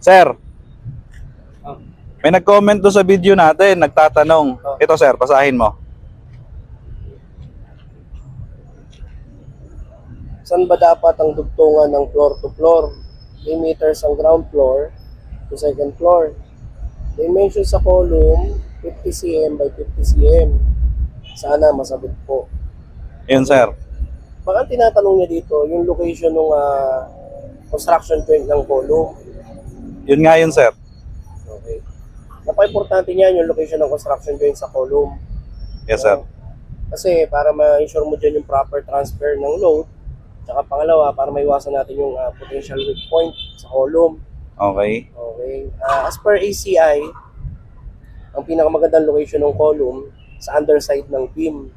Sir, may nag-comment doon sa video natin, nagtatanong. Ito sir, basahin mo. Saan ba dapat ang dugtungan ng floor to floor? 3 meters ang ground floor to second floor. Dimension sa column, 50 cm by 50 cm. Sana masagot po. Yun sir. Baka tinatanong niya dito, yung location ng construction joint ng column. Yun nga yun sir. Okay. Napaka-importante niyan yung location ng construction joint sa column. Yes sir. Kasi para ma-ensure mo dyan yung proper transfer ng load. Tsaka pangalawa, para maiwasan natin yung potential weak point sa column. Okay. Okay. As per ACI, ang pinakamagandang location ng column sa underside ng beam.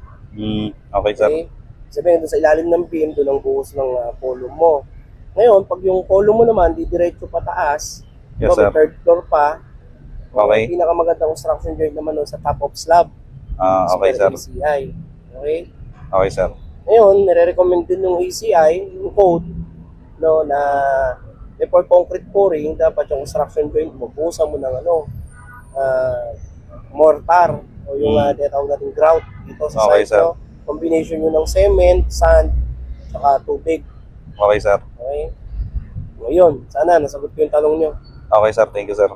Okay sir. Okay? Sabihin doon sa ilalim ng beam, doon ang buhos ng column mo. Ngayon, pag yung column mo naman, didiretso pataas, Yes sir. third floor pa, Okay. ang pinakamagandang construction joint naman doon sa top of slab. Okay sir. ACI. Okay? Okay sir. Ngayon, nire-recommend din ng ACI, yung code, no, na before concrete pouring, dapat yung construction joint mo, buhusan mo ng mortar, o yung tinatawag natin grout dito sa Okay, site, no? Combination yun ng cement, sand, saka tubig. Okay sir. Okay? Ngayon, sana nasagot ko yung tanong nyo. Okay sir, thank you sir.